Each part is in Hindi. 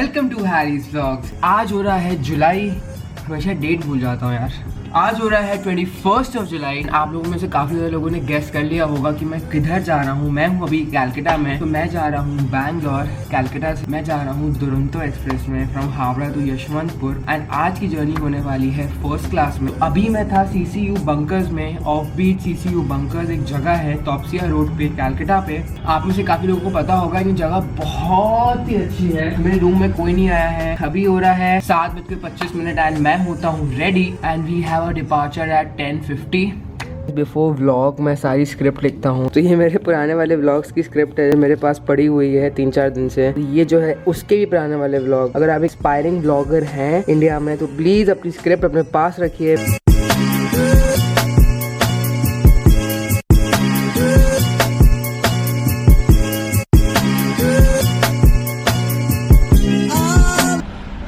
Welcome to Harry's vlogs. आज हो रहा है जुलाई, हमेशा डेट भूल जाता हूँ यार। आज हो रहा है 21 जुलाई। आप लोगों में से काफ़ी सारे लोगों ने गेस कर लिया होगा कि मैं किधर जा रहा हूँ। मैं हूँ अभी कैलकाटा में, तो मैं जा रहा हूँ बैंगलोर। कैलकाटा से मैं जा रहा हूँ दुरंतो एक्सप्रेस में from Howrah to Yeshwantpur. And आज की जर्नी होने वाली है फर्स्ट क्लास में। अभी मैं था CCU बंकर्स में। ऑफ बीट CCU बंकर्स एक जगह है तोपसिया रोड पे कैलकाटा पे। आप में से काफ़ी लोगों को पता होगा ये जगह बहुत ही अच्छी है। मेरे रूम में कोई नहीं आया है। अभी हो रहा है 7:25 एंड मैं होता हूँ ready and we have a departure at 10:50। Before vlog मैं सारी स्क्रिप्ट लिखता हूँ, तो ये मेरे पुराने वाले व्लॉग्स की स्क्रिप्ट है, मेरे पास पड़ी हुई है 3-4 दिन से। ये जो है उसके भी पुराने वाले व्लॉग। अगर आप इंस्पायरिंग ब्लॉगर हैं इंडिया में तो प्लीज अपनी स्क्रिप्ट अपने पास रखिए।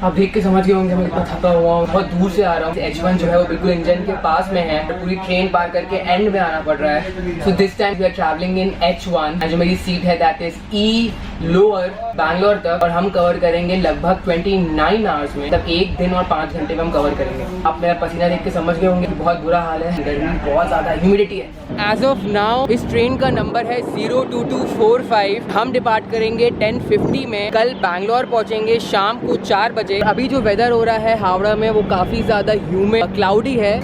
आप देख के समझ गए होंगे मैं कितना थका हुआ हूँ। बहुत दूर से आ रहा हूँ। H1 जो है वो बिल्कुल इंजन के पास में है। पूरी ट्रेन पार करके एंड में आना पड़ रहा है। So this time we are travelling in H1। जो मेरी सीट है that is E lower Bangalore तक, और हम कवर करेंगे लगभग 29 आवर्स में। तब 1 दिन और 5 घंटे में हम कवर करेंगे। अब मेरा पसीना देख के समझ गए होंगे कि बहुत बुरा हाल है, गर्मी बहुत ज्यादा, ह्यूमिडिटी है। एज ऑफ नाउ इस ट्रेन का नंबर है 02245। हम डिपार्ट करेंगे 10:50 में। कल बैंगलोर पहुंचेंगे शाम को 4 बजे। अभी जो वेदर हो रहा है हावड़ा में वो काफी ज्यादा ह्यूमिड क्लाउडी है।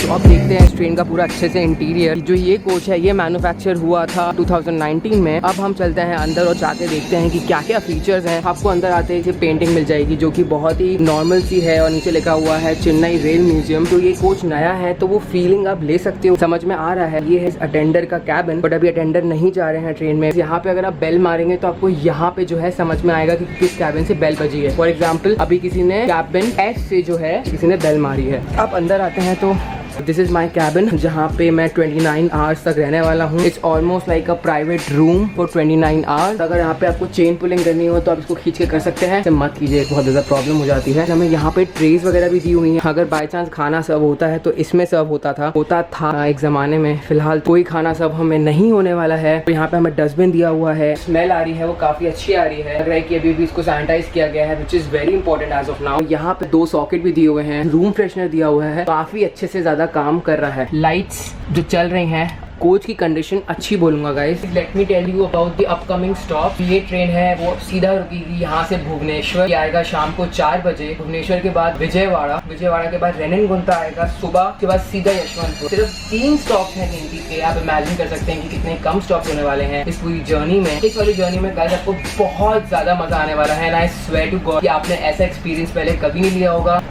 अब देखते हैं इस ट्रेन का पूरा अच्छे से इंटीरियर। जो ये कोच है ये मैन्युफैक्चर हुआ था 2019 में। अब हम चलते हैं अंदर और जाके देखते हैं कि क्या क्या फीचर्स हैं। आपको अंदर आते ही पेंटिंग मिल जाएगी जो कि बहुत ही नॉर्मल सी है, और नीचे लिखा हुआ है चेन्नई रेल म्यूजियम। तो ये कोच नया है तो वो फीलिंग आप ले सकते हो, समझ में आ रहा है। ये है अटेंडर का कैबिन, बट अभी अटेंडर नहीं जा रहे हैं ट्रेन में। यहाँ पे अगर आप बेल मारेंगे तो आपको यहाँ पे जो है समझ में आएगा कि किस कैबिन से बेल बजी है। फॉर एग्जाम्पल अभी किसी ने कैबिन S से जो है किसी ने बेल मारी है। आप अंदर आते हैं तो दिस इज माई कैबिन, जहाँ पे मैं 29 आवर्स तक रहने वाला हूँ। It's almost like a private room for 29 hours. अगर यहाँ पे आपको चेन पुलिंग करनी हो तो आप इसको खींच के कर सकते हैं। मत कीजिए, बहुत ज़्यादा प्रॉब्लम हो जाती है। हमें यहाँ पे ट्रेज वगैरह भी दी हुई है। अगर बाई चांस खाना सर्व होता है तो इसमें सर्व होता था एक ज़माने में। फिलहाल कोई खाना सर्व हमें नहीं होने वाला है। तो यहाँ पे हमें डस्टबिन दिया हुआ है। स्मेल आ रही है वो काफ़ी अच्छी आ रही है। लग रहा है कि अभी भी इसको सैनिटाइज किया गया है, which is very important as of now. यहाँ पे 2 सॉकेट भी दिए हुए हैं। रूम फ्रेशनर दिया हुआ है, काफ़ी अच्छे से ज़्यादा काम कर रहा है। लाइट्स जो चल रही हैं, कोच की कंडीशन अच्छी बोलूंगा guys. Let me tell you about the upcoming stop. ये ट्रेन है वो सीधा रुकेगी यहाँ से भुवनेश्वर। ये आएगा शाम को 4 बजे। भुवनेश्वर के बाद विजयवाड़ा, विजयवाड़ा के बाद रेनिनगुंटा आएगा सुबह के बाद सीधा यशवंतपुर। सिर्फ 3 स्टॉप हैं हिंदी के। आप इमेजिन कर सकते हैं कि कितने कम स्टॉप होने वाले हैं इस पूरी जर्नी में। इस वाली जर्नी में गाइस आपको बहुत ज्यादा मजा आने वाला है। आई स्वेयर टू गॉड कि आपने ऐसा एक्सपीरियंस पहले कभी नहीं लिया होगा।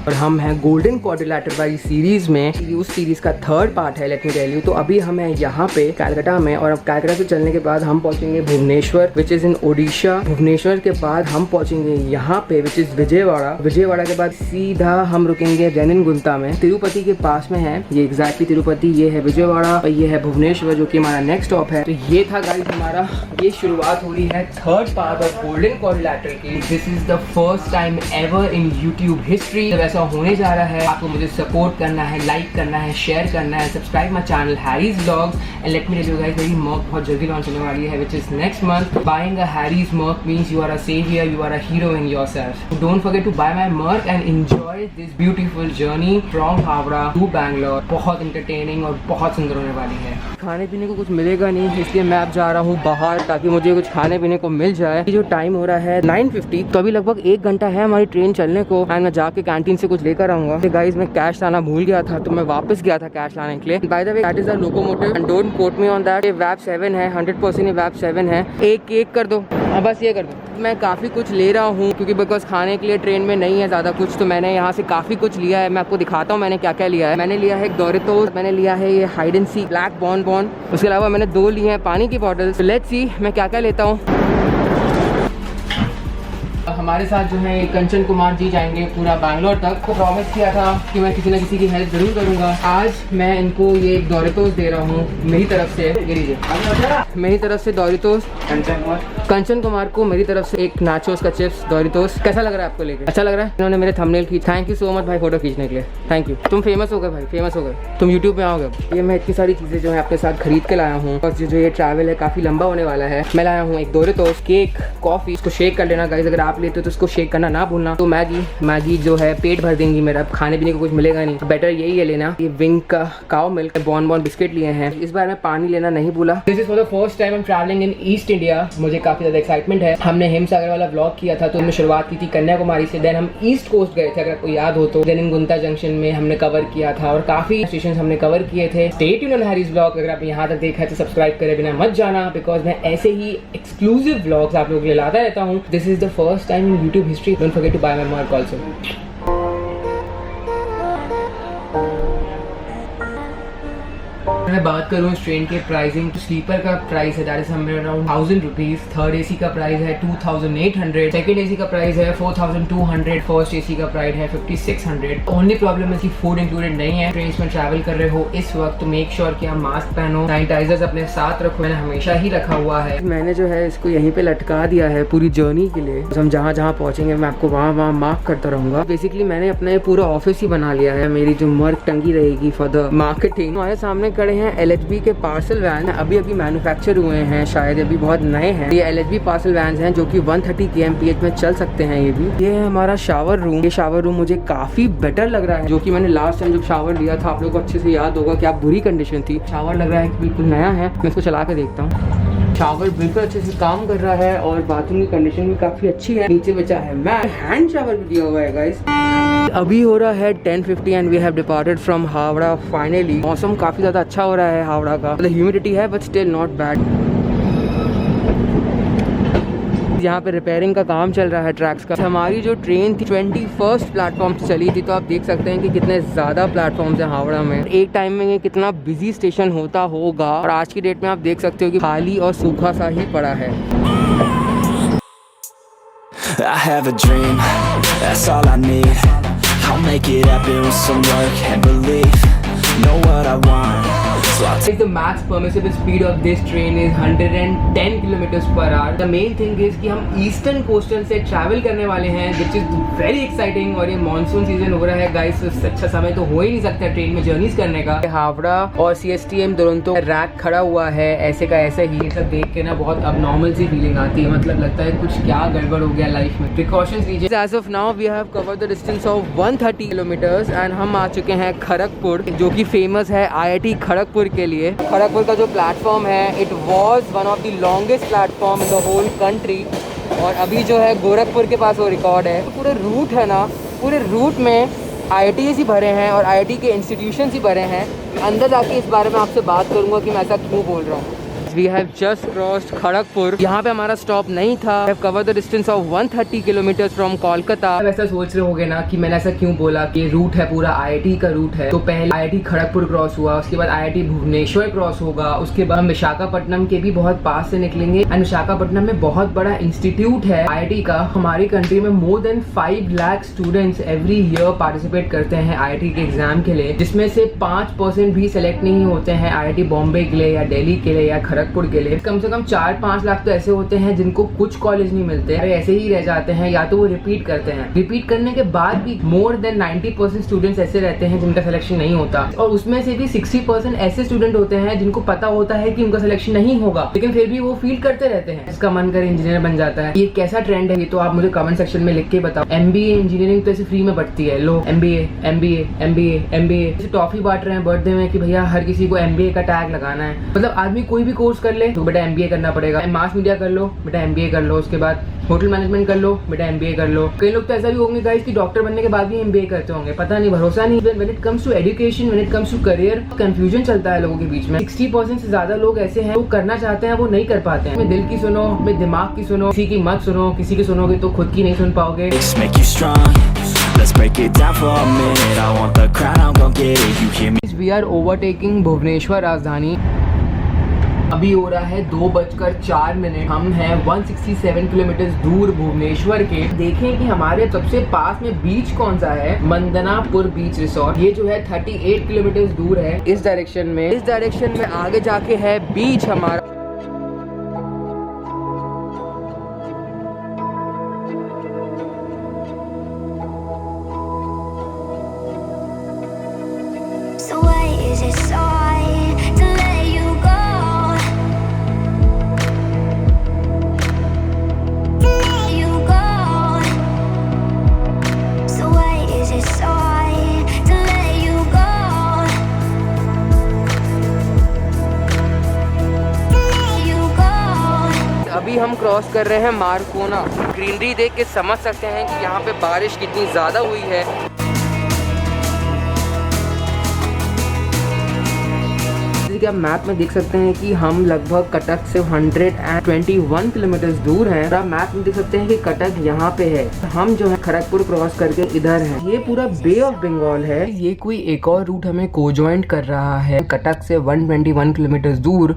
और हम हैं गोल्डन क्वाड्रिलेटरल वाली सीरीज में। उस सीरीज का 3rd पार्ट है, लेट मी टेल यू। तो अभी हम हैं यहाँ पे कैलकाटा में, और अब कैलकाटा से चलने के बाद हम पहुंचेंगे Bhubaneswar which is in Odisha. Bhubaneswar के बाद हम पहुंचेंगे यहाँ पे विच इज विजयवाड़ा। विजयवाड़ा के बाद सीधा हम रुकेंगे रेनिनगुंटा में, तिरुपति के पास में है ये। एग्जैक्टली तिरुपति, ये है विजयवाड़ा और ये है भुवनेश्वर जो कि हमारा नेक्स्ट स्टॉप है। तो ये था गाइस हमारा, ये शुरुआत हो रही है 3rd part of golden quadrilateral की। This is the first time ever in YouTube history होने जा रहा है। आपको मुझे सपोर्ट करना है, लाइक करना है, शेयर करना है, subscribe my channel Harry's vlogs. And let me tell you guys, मेरी मर्क बहुत जल्दी लॉन्च होने वाली है which is next month. Buying a Harry's merch means you are a saviour, you are a hero in yourself. Don't forget to buy my merch and enjoy this beautiful journey from Howrah to Bangalore. बहुत इंटरटेनिंग और बहुत सुंदर होने वाली है। खाने पीने को कुछ मिलेगा नहीं, इसलिए मैं अब जा रहा हूँ बाहर ताकि मुझे कुछ खाने पीने को मिल जाए। जो टाइम हो रहा है 9:50, तो अभी लगभग 1 घंटा है हमारी ट्रेन चलने को। एंड मैं जाके कैंटीन से कुछ लेकर आऊंगा। गाइस मैं कैश लाना भूल गया था तो मैं वापस गया था कैश लाने के लिए। By the way that is the locomotive and don't quote me on that. ये वैप 7 है, 100% ये वैप 7 है। एक केक कर दो, बस ये कर दो। मैं काफ़ी कुछ ले रहा हूँ क्योंकि बिकॉज खाने के लिए ट्रेन में नहीं है ज़्यादा कुछ, तो मैंने यहाँ से काफ़ी कुछ लिया है। मैं आपको दिखाता हूँ मैंने क्या क्या लिया है। मैंने लिया है एक डोरिटोस, मैंने लिया है ये हाइड एंड सीक ब्लैक बॉन। उसके अलावा मैंने 2 लिए हैं पानी की बॉटल्स। लेट्स सी मैं क्या क्या लेता हूँ। हमारे साथ जो है कंचन कुमार जी जाएंगे पूरा बैंगलोर तक। तो प्रॉमिस किया था कि मैं किसी न किसी की हेल्प जरूर करूंगा। आज मैं इनको ये एक डोरिटोस दे रहा हूँ मेरी तरफ से। ये लीजिए, मेरी तरफ से डोरिटोस। कंचन कुमार को मेरी तरफ से एक नाचोस का चिप्स डोरिटोस। कैसा लग रहा है आपको लेके? अच्छा लग रहा है? इन्होंने मेरे थंबनेल की। थैंक यू सो मच भाई फोटो खींचने के लिए। Thank you. तुम फेमस हो गए भाई, फेमस हो गए, तुम यूट्यूब में आओगे। ये मैं इतनी सारी चीज़ें जो है अपने साथ खरीद के लाया हूँ और जो ये ट्रैवल है काफ़ी लंबा होने वाला है। मैं लाया हूँ एक डोरिटोस, केक, कॉफ़ी। इसको शेक कर लेना गाइस, अगर आप लेते हो तो इसको शेक करना ना भूलना। तो मैगी जो है पेट भर देंगी मेरा, खाने पीने को कुछ मिलेगा नहीं। बेटर यही है लेना। ये विंग का काओ मिल्क, बॉन बिस्किट लिए हैं। इस बार मैं पानी लेना नहीं भूला। This is for the first time I am travelling in east India. मुझे काफ़ी ज़्यादा एक्साइटमेंट है। हमने हिमसागर वाला व्लॉग किया था तो हमने शुरुआत की थी कन्याकुमारी से, देन हम ईस्ट कोस्ट गए थे अगर आपको याद हो तो। देन इन गुंता जंक्शन में हमने कवर किया था और काफ़ी स्टेशन हमने कवर किए थे। Stay tuned on Harry's vlog. अगर आप यहाँ तक देखा है तो सब्सक्राइब करे बिना मत जाना, बिकॉज मैं ऐसे ही एक्सक्लूसिव व्लॉग्स आप लोगों के लिए लाता रहता हूँ। This is the first time in YouTube history. Don't forget to buy my merch also. मैं बात करूँ इस ट्रेन के प्राइसिंग, तो स्लीपर का प्राइस है that is somewhere around 1000 rupees. Third AC का प्राइस है 2800, सेकंड एसी का प्राइस है 4200, फर्स्ट एसी का प्राइस है 5600। ओनली प्रॉब्लम है कि फूड इंक्लूडेड नहीं है। ट्रेन में ट्रैवल कर रहे हो इस वक्त तो मेक श्योर कि आप मास्क पहनो, सैनिटाइजर्स अपने साथ रखो। मैंने हमेशा ही रखा हुआ है। मैंने जो है इसको यहीं पे लटका दिया है पूरी जर्नी के लिए। हम जहाँ जहाँ पहुँचेंगे मैं आपको वहाँ मार्क करता रहूंगा। बेसिकली मैंने अपना पूरा ऑफिस ही बना लिया है। मेरी जो मर्क टंगी रहेगी फॉर द मार्केटिंग। हमारे सामने खड़े हैं LHB के पार्सल वैन। अभी मैन्युफैक्चर हुए हैं, शायद अभी बहुत नए हैं। ये LHB पार्सल वैन हैं जो कि 130 kmph में चल सकते हैं। ये है हमारा शावर रूम। ये शावर रूम मुझे काफी बेटर लग रहा है, जो कि मैंने लास्ट टाइम जब शावर लिया था आप लोगों को अच्छे से याद होगा क्या बुरी कंडीशन थी। शावर लग रहा है कि बिल्कुल नया है। मैं इसको चला के देखता हूँ। शावर बिल्कुल अच्छे से काम कर रहा है और बाथरूम की कंडीशन भी काफी अच्छी है। नीचे बचा है मैट, हैंड शावर भी दिया हुआ है गाइस। अभी हो रहा है 10:50 and we have departed from Howrah finally. मौसम काफी ज्यादा अच्छा हो रहा है हावड़ा का। मतलब ह्यूमिडिटी है बट स्टिल नॉट बैड। यहाँ पे रिपेयरिंग का काम चल रहा है ट्रैक्स का। हमारी जो ट्रेन थी 21st प्लेटफॉर्म से चली थी, तो आप देख सकते हैं कि कितने ज़्यादा प्लेटफॉर्म्स हैं हावड़ा में। एक टाइम में ये कितना बिजी स्टेशन होता होगा और आज की डेट में आप देख सकते हो कि खाली और सूखा सा ही पड़ा है। I have a dream, that's all I need. I'll make it happen with some work and belief. Know what I want. The max permissible speed of this train is 110 kilometers per hour. The main thing is कि हम ईस्टर्न कोस्टल से ट्रैवल करने वाले हैं, which is very exciting। और ये मानसून सीजन हो रहा है गाइस, तो अच्छा समय तो हो ही नहीं सकता ट्रेन में जर्नीज करने का। हावड़ा और CSTM दुरंतो रैक खड़ा हुआ है ऐसे का ऐसे ही। ये सब देख के ना बहुत अबनॉर्मल सी फीलिंग आती है। मतलब लगता है कुछ क्या गड़बड़ हो गया लाइफ में। प्रिकॉशंस लीजिए। As of now we have covered the distance of 130 kilometers and हम आ चुके हैं खड़गपुर, जो कि फेमस है IIT खड़गपुर के लिए। खड़गपुर का जो प्लेटफॉर्म है it was one of the longest platform in the whole country. और अभी जो है गोरखपुर के पास वो रिकॉर्ड है। पूरे रूट है ना, पूरे रूट में IITs ही भरे हैं और IIT के इंस्टीट्यूशन ही भरे हैं। अंदर जाके इस बारे में आपसे बात करूंगा कि मैं ऐसा क्यों बोल रहा हूँ। We have just crossed Kharagpur. यहाँ पे हमारा स्टॉप नहीं था। We have covered the distance of 130 kilometers from Kolkata. अब ऐसा सोच रहे होगे ना कि मैंने ऐसा क्यों बोला कि रूट है पूरा IIT का रूट है। तो पहले IIT खड़गपुर क्रॉस हुआ, उसके बाद IIT भुवनेश्वर क्रॉस होगा, उसके बाद हम विशाखापट्टनम के भी बहुत पास से निकलेंगे। एंड विशाखापट्टनम में बहुत बड़ा इंस्टीट्यूट है IIT का। हमारी कंट्री में more than 5 lakh students every year participate करते हैं IIT के एग्जाम के लिए, जिसमें से 5% भी सिलेक्ट नहीं होते हैं IIT बॉम्बे के लिए या दिल्ली के लिए या खड़गपुर के लिए। कम से कम 4-5 लाख तो ऐसे होते हैं जिनको कुछ कॉलेज नहीं मिलते, ऐसे ही रह जाते हैं या तो वो रिपीट करते हैं। रिपीट करने के बाद भी मोर देन 90% स्टूडेंट्स ऐसे रहते हैं जिनका सिलेक्शन नहीं होता। और उसमें से भी 60% ऐसे स्टूडेंट होते हैं जिनको पता होता है कि उनका सिलेक्शन नहीं होगा, लेकिन फिर भी वो फील करते रहते हैं। इसका मन कर इंजीनियर बन जाता है। ये कैसा ट्रेंड है ये तो आप मुझे कमेंट सेक्शन में लिख के बताओ। MBA इंजीनियरिंग तो ऐसे फ्री में बढ़ती है। लो MBA टॉफी बांट रहे हैं बर्थडे में कि भैया हर किसी को MBA का टैग लगाना है। मतलब आदमी कोई भी कोर्स कर ले तो बेटा MBA करना पड़ेगा। मास मीडिया कर लो बेटा MBA कर लो, उसके बाद होटल मैनेजमेंट कर लो बेटा MBA कर लो। कई लोग तो ऐसा भी होंगे गाइस कि डॉक्टर बनने के बाद भी MBA करते होंगे, पता नहीं, भरोसा नहीं। When it comes to education, when it comes to career, confusion चलता है लोगों के बीच में। 60% से ज्यादा लोग ऐसे हैं वो करना चाहते हैं वो नहीं कर पाते हैं। दिल की सुनो, अपने दिमाग की सुनो, किसी की मत सुनो। किसी की सुनोगे तो खुद की नहीं सुन पाओगे। Let's break it down for a minute. I want the crown, I'm gon' get it. You hear me? We are overtaking Bhubaneswar Rajdhani. अभी हो रहा है 2:04। हम हैं 167 किलोमीटर दूर भुवनेश्वर के। देखें कि हमारे सबसे पास में बीच कौन सा है, मंदनापुर बीच रिसोर्ट। ये जो है 38 किलोमीटर दूर है इस डायरेक्शन में। इस डायरेक्शन में आगे जाके है बीच हमारा। So why is it so hard to let you go? To let you go. So why is it so hard to let you go? To let you go. अभी हम क्रॉस कर रहे हैं मारकोना। ग्रीनरी देख के समझ सकते हैं कि यहाँ पे बारिश कितनी ज़्यादा हुई है। आप मैप में देख सकते हैं कि हम लगभग कटक से 121 किलोमीटर दूर हैं। आप मैप में देख सकते हैं कि कटक यहाँ पे है। हम जो है खड़गपुर क्रॉस करके इधर हैं। ये पूरा बे ऑफ बंगाल है। ये कोई एक और रूट हमें को ज्वाइंट कर रहा है कटक से 121 किलोमीटर दूर।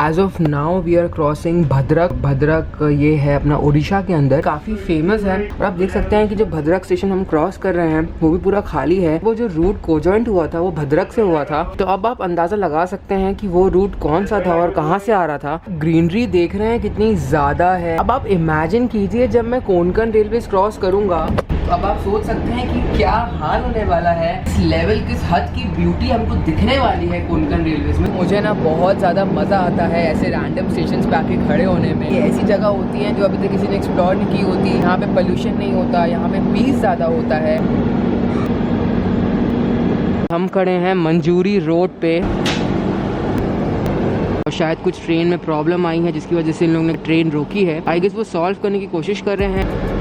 As of now we are crossing Bhadrak. Bhadrak ये है अपना उड़ीसा के अंदर, काफी फेमस है। और आप देख सकते हैं कि जो भद्रक स्टेशन हम क्रॉस कर रहे हैं वो भी पूरा खाली है। वो जो रूट को ज्वाइंट हुआ था वो भद्रक से हुआ था। तो अब आप अंदाजा लगा सकते हैं कि वो रूट कौन सा था और कहाँ से आ रहा था। ग्रीनरी देख रहे हैं कितनी ज्यादा है। अब आप इमेजिन कीजिए जब मैं कोंकण रेलवे क्रॉस करूंगा, तो अब आप सोच सकते हैं कि क्या हाल होने वाला है। इस लेवल किस हद की ब्यूटी हमको दिखने वाली है कोंकण रेलवे में। मुझे ना बहुत ज्यादा मजा आता है ऐसे रैंडम स्टेशंस पे आके खड़े होने में। ये ऐसी जगह होती है जो अभी तक किसी ने एक्सप्लोर नहीं की होती। यहाँ पे पोल्यूशन नहीं होता, यहाँ पे पीस ज्यादा होता है। हम खड़े हैं मंजूरी रोड पे और शायद कुछ ट्रेन में प्रॉब्लम आई है जिसकी वजह से इन लोगों ने ट्रेन रोकी है। आई गेस वो सॉल्व करने की कोशिश कर रहे हैं।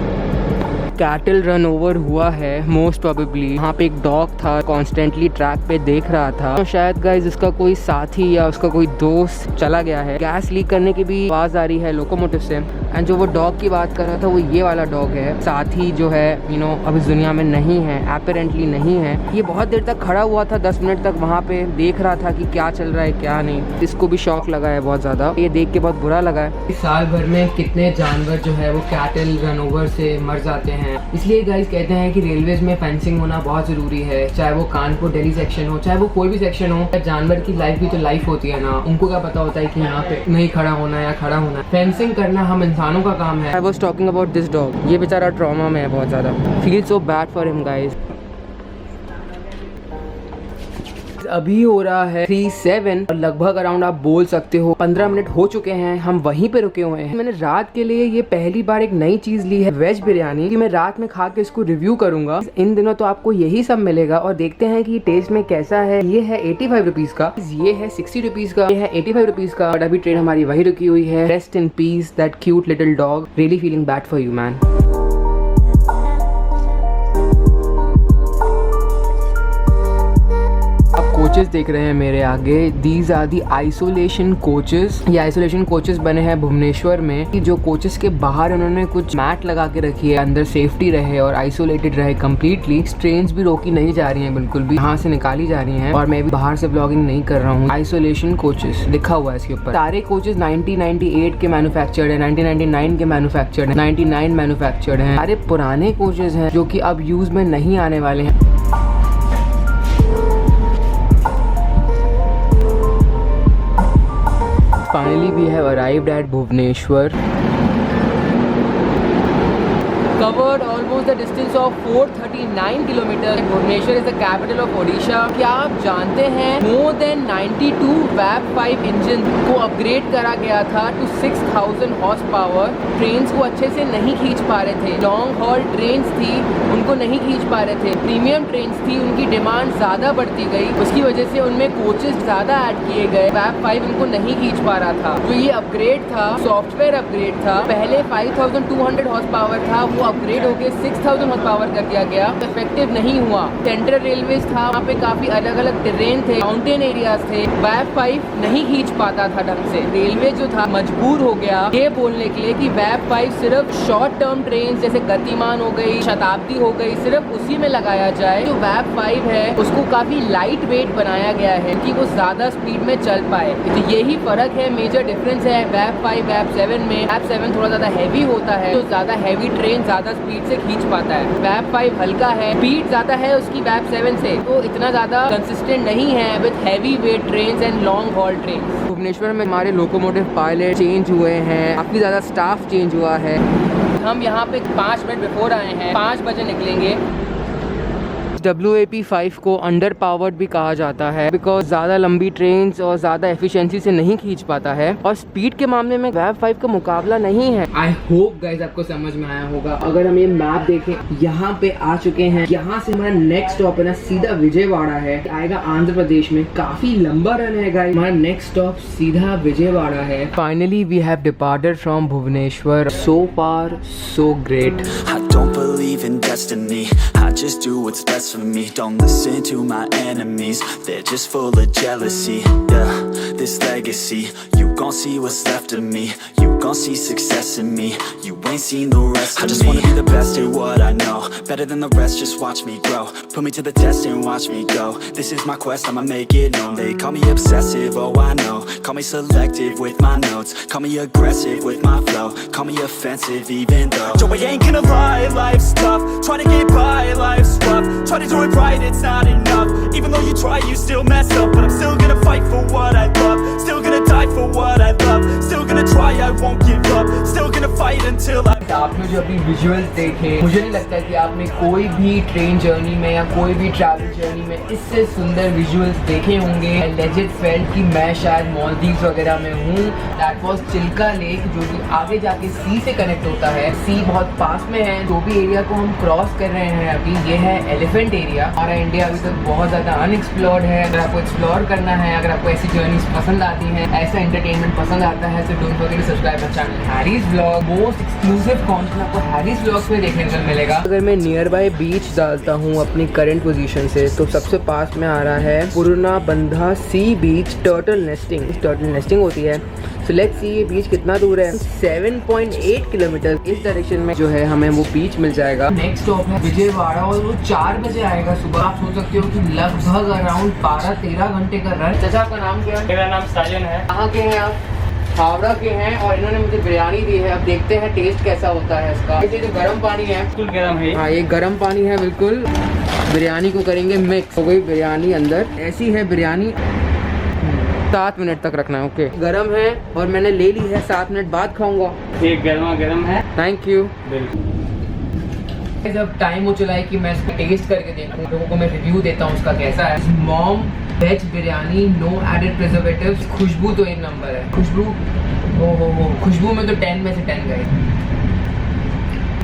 कैटल रन ओवर हुआ है मोस्ट प्रोबेबली। वहाँ पे एक डॉग था, कॉन्स्टेंटली ट्रैक पे देख रहा था। तो शायद गाइस इसका कोई साथी या उसका कोई दोस्त चला गया है। गैस लीक करने की भी आवाज आ रही है लोकोमोटिव से। एंड जो वो डॉग की बात कर रहा था वो ये वाला डॉग है। साथी जो है अब इस दुनिया में नहीं है, अपेरेंटली नहीं है। ये बहुत देर तक खड़ा हुआ था, 10 मिनट तक वहाँ पे देख रहा था कि क्या चल रहा है क्या नहीं। इसको भी शौक लगा है बहुत ज्यादा। ये देख के बहुत बुरा लगा है। इस साल भर में कितने जानवर जो है वो कैटल रन ओवर से मर जाते हैं। इसलिए गाइस कहते हैं कि रेलवेज में फेंसिंग होना बहुत जरूरी है। चाहे वो कानपुर दिल्ली सेक्शन हो, चाहे वो कोई भी सेक्शन हो। जानवर की लाइफ भी तो लाइफ होती है ना। उनको क्या पता होता है कि यहाँ पे नहीं खड़ा होना या खड़ा होना। फेंसिंग करना हम इंसानों का काम है। I was talking about this dog. ये बेचारा ट्रॉमा में है बहुत ज्यादा। Feel so bad for him guys. अभी हो रहा है 3:07 और लगभग अराउंड आप बोल सकते हो 15 मिनट हो चुके हैं। हम वहीं पे रुके हुए हैं। मैंने रात के लिए ये पहली बार एक नई चीज ली है, वेज बिरयानी, कि मैं रात में खा के इसको रिव्यू करूंगा। इन दिनों तो आपको यही सब मिलेगा और देखते हैं कि टेस्ट में कैसा है। ये है 85 रुपीज का, ये है 60 रुपीज का, ये है 85 रुपीज का। और अभी ट्रेन हमारी वही रुकी हुई है। Rest in peace that cute little dog. Really feeling bad for you man. Coaches देख रहे हैं मेरे आगे। These are the isolation coaches. ये आइसोलेशन कोचेस बने हैं भुवनेश्वर में। कि जो कोचेस के बाहर उन्होंने कुछ मैट लगा के रखी है, अंदर सेफ्टी रहे और आइसोलेटेड रहे कम्प्लीटली। ट्रेन्स भी रोकी नहीं जा रही हैं बिल्कुल भी, यहाँ से निकाली जा रही हैं। और मैं भी बाहर से ब्लॉगिंग नहीं कर रहा हूँ। आइसोलेशन कोचेस लिखा हुआ है इसके ऊपर। सारे कोचेस 1998 के मैन्युफैक्चर्ड है, 1999 के मैन्युफैक्चर्ड है, 99 मैन्युफैक्चर्ड है। सारे पुराने कोचेस हैं जो कि अब यूज में नहीं आने वाले हैं। Finally we have arrived at Bhubaneswar. Covered almost the distance of 439 kilometers. Bhubaneswar is the capital of Odisha. क्या आप जानते हैं more than 92 VAP 5 इंजन को अपग्रेड करा गया था to 6000 हॉर्स पावर। ट्रेन्स को अच्छे से नहीं खींच पा रहे थे। लॉन्ग हॉल ट्रेन्स थी उनको नहीं खींच पा रहे थे। प्रीमियम ट्रेन्स थी, उनकी डिमांड ज़्यादा बढ़ती गई। उसकी वजह से उनमें कोचेस ज़्यादा ऐड किए गए। VAP 5 उनको नहीं खींच पा रहा था। जो ये अपग्रेड था, सॉफ्टवेयर अपग्रेड था। पहले 5200 हॉर्स पावर था, वो अपग्रेड होकर 6000 हॉर्स पावर कर दिया गया, इफेक्टिव नहीं हुआ। सेंट्रल रेलवे था, वहाँ पे काफी अलग अलग टेरेन थे, माउंटेन एरियाज थे, वैब 5 नहीं खींच पाता था ढंग से। रेलवे जो था मजबूर हो गया ये बोलने के लिए कि वैब 5 सिर्फ शॉर्ट टर्म ट्रेन जैसे गतिमान हो गई, शताब्दी हो गई, सिर्फ उसी में लगाया जाए। जो वैब 5 है उसको काफी लाइट वेट बनाया गया है कि वो ज्यादा स्पीड में चल पाए। तो यही फर्क है, मेजर डिफरेंस है वैब 5 वैब 7 में। वैब 7 थोड़ा ज्यादा हैवी होता है, तो ज्यादा हैवी ट्रेन ज्यादा स्पीड से खींच पाता है। वैब 5 हल्का है, स्पीड ज्यादा है उसकी वैब 7 से, तो इतना ज्यादा कंसिस्टेंट नहीं है with heavy weight train and long haul train. Bhubaneswar में हमारे लोकोमोटिव पायलट चेंज हुए हैं, काफी ज्यादा स्टाफ चेंज हुआ है। हम यहाँ पे 5 मिनट बिफोर आए हैं, 5 बजे निकलेंगे। WAP5 को अंडर पावर्ड भी कहा जाता है बिकॉज ज़्यादा लंबी ट्रेन और ज़्यादा एफिशिएंसी से नहीं खींच पाता है, और स्पीड के मामले में वैब 5 का मुकाबला नहीं है। आई होप गाइज आपको समझ में आया होगा। अगर हम ये मैप देखें, यहाँ पे आ चुके हैं, यहाँ से हमारा नेक्स्ट स्टॉप है ना सीधा विजयवाड़ा है, आएगा आंध्र प्रदेश में। काफी लंबा रन है गाइज, हमारा नेक्स्ट स्टॉप सीधा विजयवाड़ा है। Finally we have departed from Bhubaneswar. So far so great. I don't believe in destiny, I just do what's best for me. Don't listen to my enemies, they're just full of jealousy. Yeah, this legacy, you gon' see what's left of me. You gon' see success in me, you ain't seen the rest of me. I just wanna be the best at what I know, better than the rest, just watch me grow. Put me to the test and watch me go. This is my quest, I'ma make it known. They call me obsessive, oh I know. Call me selective with my notes, call me aggressive with my flow, call me offensive even though Joe, I ain't gonna lie, life's tough. Trying to get by, life's rough. Try to do it right, it's not enough. Even though you try, you still mess up. But I'm still gonna fight for what I love, still gonna die for what I love, still gonna try, I won't give up, still gonna fight until I आपने जो अभी विजुअल्स देखे, मुझे नहीं लगता कि आपने कोई भी ट्रेन जर्नी में या कोई भी ट्रैवल जर्नी में इससे सुंदर विजुअल्स देखे होंगे। लेजेंड फेल्ट कि मैं शायद मालदीव्स वगैरह में हूँ। दैट वाज चिल्का लेक, जो कि आगे जाके सी से कनेक्ट होता है। सी बहुत पास में है। जो भी एरिया को हम क्रॉस कर रहे हैं अभी, ये है एलिफेंट एरिया। हमारा इंडिया अभी तक बहुत ज़्यादा अनएक्सप्लोर्ड है। अगर आपको एक्सप्लोर करना है, अगर आपको ऐसी जर्नीज पसंद आती हैं, ऐसा एंटरटेनमेंट पसंद आता है, तो don't forget to subscribe my channel Harry's vlog. Most exclusive content आपको हैरीज व्लॉग्स में देखने को मिलेगा। अगर मैं नियर बाय बीच डालता हूँ अपनी करंट पोजीशन से, तो सबसे पास में आ रहा है पुरना बंधा सी बीच टर्टल नेस्टिंग। टर्टल नेस्टिंग होती है। सो लेट्स सी ये बीच कितना दूर है। 7.8 किलोमीटर इस डायरेक्शन में जो है हमें वो बीच मिल जाएगा। नेक्स्ट स्टॉप है विजयवाड़ा, और वो 4 बजे आएगा सुबह। आप सोच सकते हो कि लगभग अराउंड 12-13 घंटे का रन। चाचा आपका नाम क्या है? मेरा नाम साजन है। कहाँ के हैं आप? हावड़ा के हैं, और इन्होंने मुझे बिरयानी दी है। अब देखते हैं टेस्ट कैसा होता है इसका। ये जो गर्म पानी है, बिल्कुल गर्म है। हाँ ये गर्म पानी है बिल्कुल। बिरयानी को करेंगे मिक्स। हो गई बिरयानी अंदर। ऐसी है बिरयानी। 7 मिनट तक रखना है। ओके, गरम है और मैंने ले ली है। 7 मिनट बाद खाऊंगा। ये गर्मा गर्म है। Thank you. बिल्कुल। जब टाइम हो चला है कि मैं इसको टेस्ट करके देखूं, लोगों को मैं रिव्यू देता हूँ उसका कैसा है। Mom veg biryani, no added preservatives. खुशबू तो 1 नंबर है। खुशबू हो खुशबू में तो 10 में से 10 गए।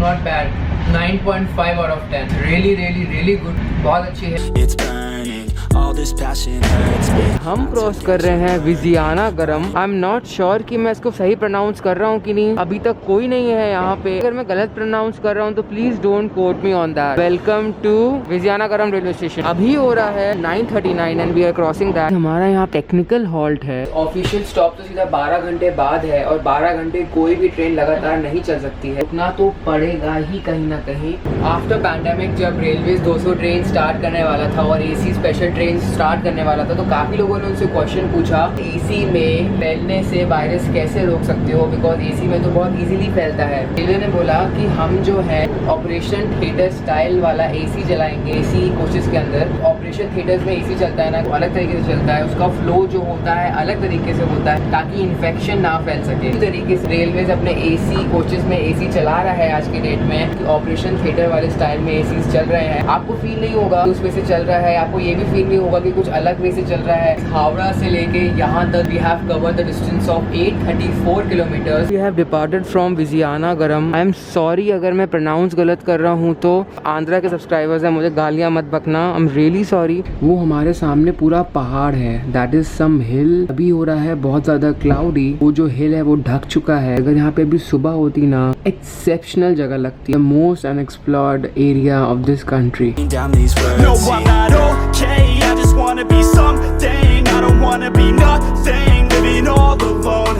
Not bad. 9.5 out of 10। Really good. बहुत अच्छी है। it's burning, all this passion hurts me. हम क्रॉस कर रहे हैं विजियाना गरम। आई एम नॉट श्योर कि मैं इसको सही प्रोनाउंस कर रहा हूँ कि नहीं। अभी तक कोई नहीं है यहाँ पे। अगर मैं गलत प्रोनाउंस कर रहा हूँ तो please don't quote me on that. Welcome to Vizianagaram railway station. अभी हो रहा है 9:39 and we are crossing that. हमारा यहाँ टेक्निकल हॉल्ट है। ऑफिशियल स्टॉप तो सीधा 12 घंटे बाद है, और 12 घंटे कोई भी ट्रेन लगातार नहीं चल सकती है। रुकना तो पड़ेगा ही कहीं ना कहीं। आफ्टर पैंडेमिक जब रेलवे 200 ट्रेन स्टार्ट करने वाला था और एसी स्पेशल ट्रेन स्टार्ट करने वाला था, तो काफी लोगों ने उनसे क्वेश्चन पूछा, एसी में फैलने से वायरस कैसे रोक सकते हो, बिकॉज एसी में तो बहुत इजीली फैलता है। रेलवे ने बोला कि हम जो है ऑपरेशन थिएटर स्टाइल वाला एसी चलाएंगे। एसी कोचेस के अंदर ऑपरेशन थिएटर्स में एसी चलता है ना, अलग तरीके से चलता है। उसका फ्लो जो होता है अलग तरीके से होता है, ताकि इन्फेक्शन ना फैल सके। इस तरीके से रेलवे अपने एसी कोचेस में एसी चला रहा है आज की डेट में, कि ऑपरेशन थिएटर वाले स्टाइल में एसी चल रहे हैं। आपको फील नहीं होगा उसमें से चल रहा है, आपको ये भी फील नहीं भी होगा कि कुछ अलग वे से चल रहा है। हावड़ा से लेके यहाँ तक we have covered the distance of 834 kilometres. We have departed from Vizianagaram. I am sorry अगर मैं प्रोनाउंस गलत कर रहा हूँ तो आंध्रा के सब्सक्राइबर्स हैं, मुझे गालियाँ मत बकना। I am really sorry. वो हमारे सामने पूरा पहाड़ है, दैट इज सम हिल। अभी हो रहा है बहुत ज़्यादा क्लाउडी, वो जो हिल है वो ढक चुका है। अगर यहाँ पे अभी सुबह होती ना, एक्सेप्शनल जगह लगती है। Most unexplored area of this country. down these words. No, I'm not okay. I just wanna be something. I don't wanna be nothing. Living all alone.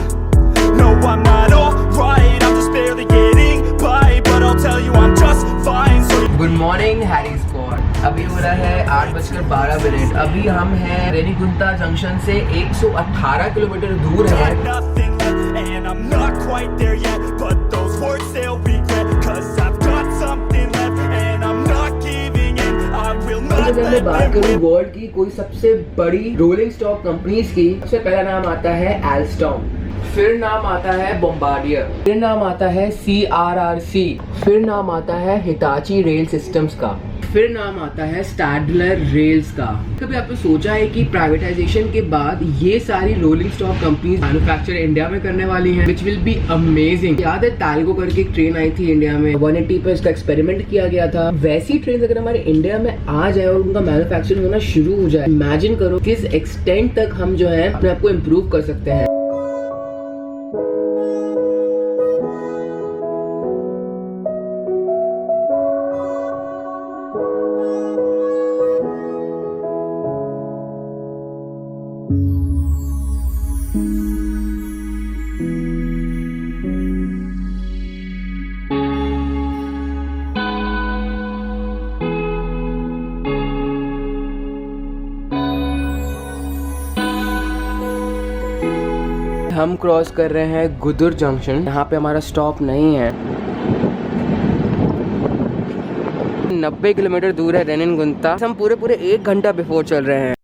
No, I'm not alright. I'm just barely getting by, but I'll tell you I'm just fine. So good morning Harry squad. अभी हो रहा है 8:12। अभी हम हैं रेनीगुंटा जंक्शन से 118 किलोमीटर दूर है। nothing left, and I'm not quite there yet. But those words they'll regret, 'cause I've got something left, and I'm not giving in. I will not अगर मैं बात करूँ वर्ल्ड की कोई सबसे बड़ी रोलिंग स्टॉक कंपनीज की, सबसे पहला नाम आता है एल्स्टॉम, फिर नाम आता है बॉम्बार्डियर, फिर नाम आता है CRRC, फिर नाम आता है हिताची रेल सिस्टम्स का, फिर नाम आता है स्टैडलर रेल्स का। कभी आपने सोचा है कि प्राइवेटाइजेशन के बाद ये सारी rolling stock companies manufacture India में करने वाली हैं, विच विल बी अमेजिंग। याद है टैल्गो करके एक ट्रेन आई थी इंडिया में, 180 पे इसका एक्सपेरिमेंट किया गया था। वैसी ट्रेन अगर हमारे इंडिया में आ जाए और उनका मैन्युफैक्चरिंग होना शुरू हो जाए, इमेजिन करो किस एक्सटेंट तक हम जो है अपने आप को इम्प्रूव कर सकते हैं। हम क्रॉस कर रहे हैं गुदुर जंक्शन। यहाँ पे हमारा स्टॉप नहीं है। 90 किलोमीटर दूर है रेनीगुंटा। हम पूरे 1 घंटा बिफोर चल रहे हैं।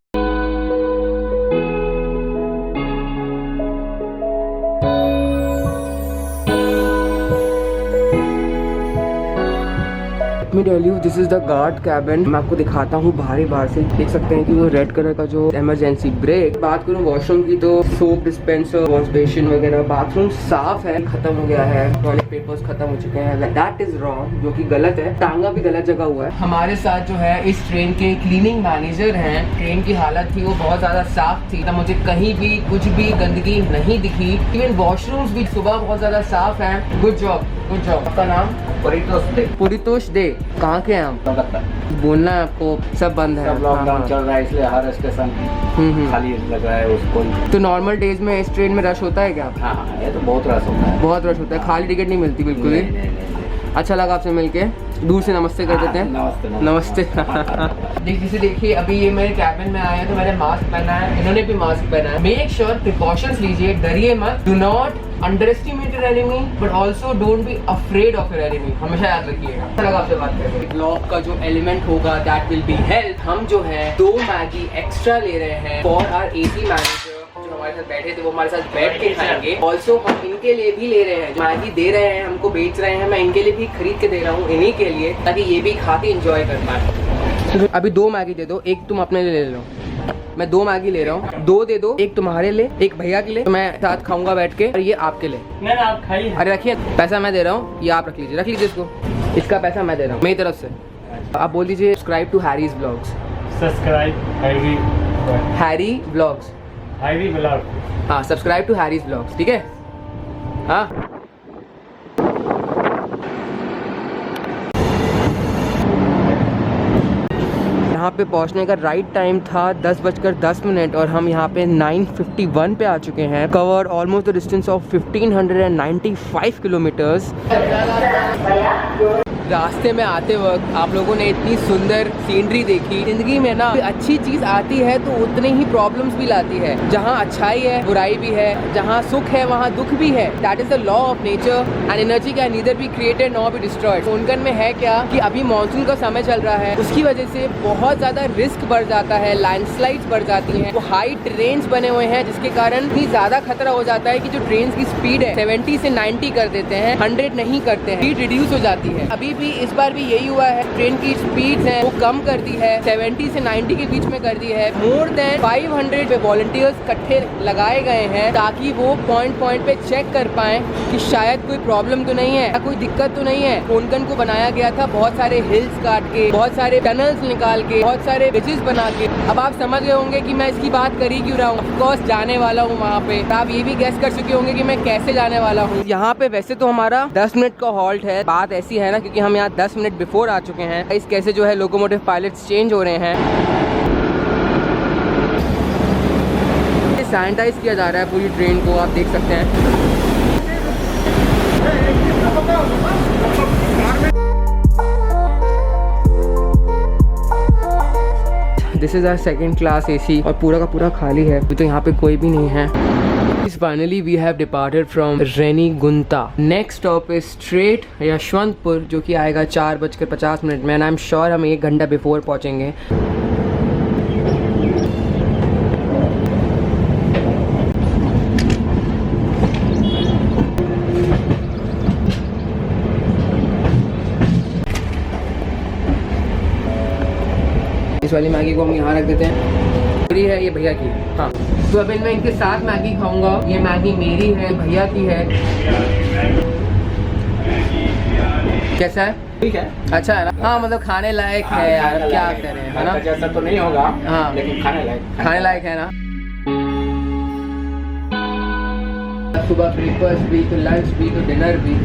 Let me tell you, this is the guard cabin। मैं आपको दिखाता हूँ बाहर से, देख सकते हैं कि वो रेड कलर का जो इमरजेंसी ब्रेक। बात करूँ वॉशरूम की तो सोप डिस्पेंसर, वॉश बेसिन वगैरह, बाथरूम साफ है, खत्म हो गया है, टॉयलेट पेपर्स खत्म हो चुके हैं। दैट इज रॉन्ग, जो कि गलत है। टांगा भी गलत जगह हुआ है। हमारे साथ जो है इस ट्रेन के क्लीनिंग मैनेजर हैं। ट्रेन की हालत थी वो बहुत ज्यादा साफ थी, तो मुझे कहीं भी कुछ भी गंदगी नहीं दिखी। इवन वॉशरूम्स भी सुबह बहुत ज्यादा साफ है। Good job, good job. आपका नाम? पुरितोष दे। कहाँ के हैं आप? बोलना है आपको, सब बंद है, सब लॉकडाउन चल रहा है, इसलिए हर स्टेशन खाली लग रहा है उसको। तो नॉर्मल डेज में इस ट्रेन में रश होता है क्या? हाँ, ये तो बहुत रश होता है, बहुत रश होता है। खाली टिकट नहीं मिलती बिल्कुल ही। अच्छा लगा आपसे मिलके। दूर से नमस्ते कर देते हैं। नमस्ते। देखिए अभी ये मेरे कैबिन में आए हैं तो मैंने मास्क पहना है, इन्होंने भी मास्क पहना है। मेक श्योर प्रिकॉशंस लीजिए, डरिए मत। Do not underestimate your enemy, but also don't be afraid of your enemy. हमेशा याद रखिएगा। अच्छा लगा आपसे बात करके। ब्लॉग का जो एलिमेंट होगा दैट विल बी हेल्थ। हम जो है 2 मैगी एक्स्ट्रा ले रहे हैं फॉर आवर AC मैनेजर जो हमारे साथ बैठे थे, वो हमारे साथ बैठ के खाएंगे। ऑल्सो हम इनके लिए भी ले रहे हैं, जो मैगी दे रहे हैं हमको बेच रहे हैं, मैं इनके लिए भी खरीद के दे रहा हूँ, इन्हीं के लिए, ताकि ये भी खा के इंजॉय कर पाए। अभी 2 मैगी दे दो, एक तुम अपने लिए ले लो। मैं 2 मैगी ले रहा हूँ, 2 दे दो, एक तुम्हारे लिए, एक भैया के लिए, तो मैं साथ खाऊंगा बैठ के, और ये आपके लिए। नहीं आप खाइए। अरे रखिए, पैसा मैं दे रहा हूँ, ये आप रख लीजिए इसको। इसका पैसा मैं दे रहा हूँ मेरी तरफ से। आप बोल दीजिए subscribe to Harry's blogs. Subscribe Harry blogs. Harry blog. हाँ, सब्सक्राइब टू हैरीज ब्लॉग्स, ठीक है? हाँ। यहाँ पे पहुँचने का राइट टाइम था 10:10 और हम यहाँ पे 9:51 पे आ चुके हैं। Cover almost the distance of 1595 kilometres. रास्ते में आते वक्त आप लोगों ने इतनी सुंदर सीनरी देखी। जिंदगी में ना अच्छी चीज आती है तो उतने ही प्रॉब्लम्स भी लाती है। जहाँ अच्छाई है बुराई भी है, जहाँ सुख है वहाँ दुख भी है। That is the law of nature and energy can neither be created nor be destroyed. Konkan में है क्या कि अभी मानसून का समय चल रहा है, उसकी वजह से बहुत ज्यादा रिस्क बढ़ जाता है, लैंडस्लाइड्स बढ़ जाती हैं, वो हाई ट्रेन्स बने हुए हैं, जिसके कारण इतनी ज्यादा खतरा हो जाता है कि जो ट्रेन की स्पीड है 70 से 90 कर देते हैं, 100 नहीं करते हैं, स्पीड रिड्यूस हो जाती है। अभी भी इस बार भी यही हुआ है, ट्रेन की स्पीड है वो कम कर दी है, 70 से 90 के बीच में कर दी है। मोर देन 500 पे वॉलंटियर्स इकट्ठे लगाए गए हैं ताकि वो पॉइंट पे चेक कर पाए कि शायद कोई प्रॉब्लम तो नहीं है या कोई दिक्कत तो नहीं है। कोंकण को बनाया गया था बहुत सारे हिल्स काट के, बहुत सारे टनल्स निकाल के, बहुत सारे ब्रिजेस बना के। अब आप समझ गए होंगे कि मैं इसकी बात कर ही क्यों रहा हूँ। ऑफकोर्स जाने वाला हूँ वहाँ पे, आप ये भी गेस कर चुके होंगे कि मैं कैसे जाने वाला हूँ। यहाँ पे वैसे तो हमारा 10 मिनट का हॉल्ट है, बात ऐसी है ना क्योंकि हम यहाँ 10 मिनट बिफोर आ चुके हैं। इस कैसे जो है लोकोमोटिव पायलट्स चेंज हो रहे हैं, सैनिटाइज किया जा रहा है पूरी ट्रेन को, आप देख सकते हैं। This is our second class AC और पूरा का पूरा खाली है, तो यहाँ पे कोई भी नहीं है। Finally we have departed from Reniguntha. Next stop is straight Yesvantpur, जो कि आएगा 4:50 में। आई एम श्योर हम 1 घंटा बिफोर पहुँचेंगे। इस वाली मैगी को हम यहाँ रख देते हैं, पूरी है ये भैया की। हाँ, तो अभी मैं इनके साथ मैगी खाऊंगा। ये मैगी मेरी है, भैया की है। कैसा है? ठीक है, अच्छा है ना? हाँ, मतलब खाने लायक है यार, क्या करें, है ना? जैसा तो नहीं होगा, हाँ, लेकिन खाने लायक है ना। सुबह ब्रेकफास्ट भी, तो लंच भी, तो डिनर भी।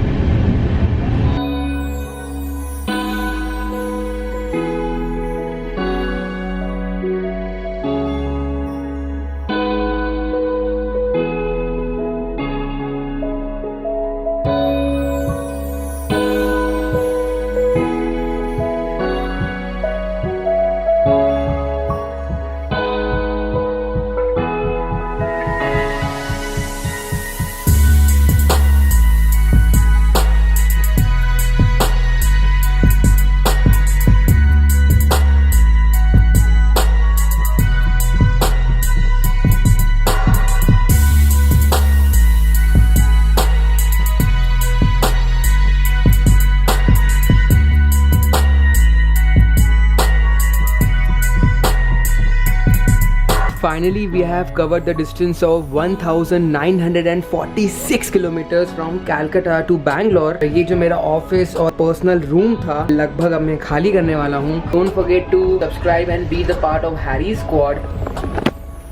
Finally, we have covered the distance of 1946 kilometers from Calcutta to Bangalore. ये जो मेरा ऑफिस और पर्सनल रूम था, लगभग अब मैं खाली करने वाला हूँ। Don't forget to subscribe and be the part of Harry's squad.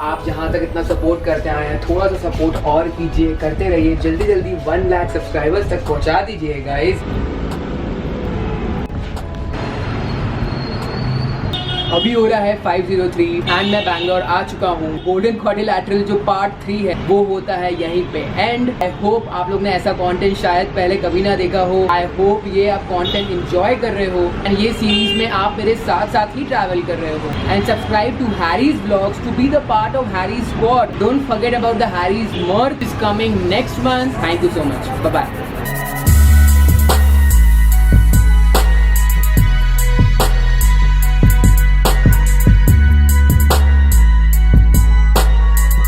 आप जहाँ तक इतना सपोर्ट करते आए हैं, थोड़ा सा सपोर्ट और कीजिए, करते रहिए। जल्दी जल्दी 1 लाख सब्सक्राइबर्स तक पहुँचा दीजिए गाइज। अभी हो रहा है 5:03 एंड मैं बैंगलोर आ चुका हूँ। गोल्डन क्वाड्रिलैटरल जो पार्ट 3 है वो होता है यहीं पे एंड। आई होप आप लोग ने ऐसा कंटेंट शायद पहले कभी ना देखा हो। आई होप ये आप कंटेंट एंजॉय कर रहे हो एंड ये सीरीज में आप मेरे साथ साथ ही ट्रैवल कर रहे हो। And subscribe to Harry's vlogs to be the part of Harry's squad. Don't forget about the Harry's merch is coming next month. Thank you so much, bye bye.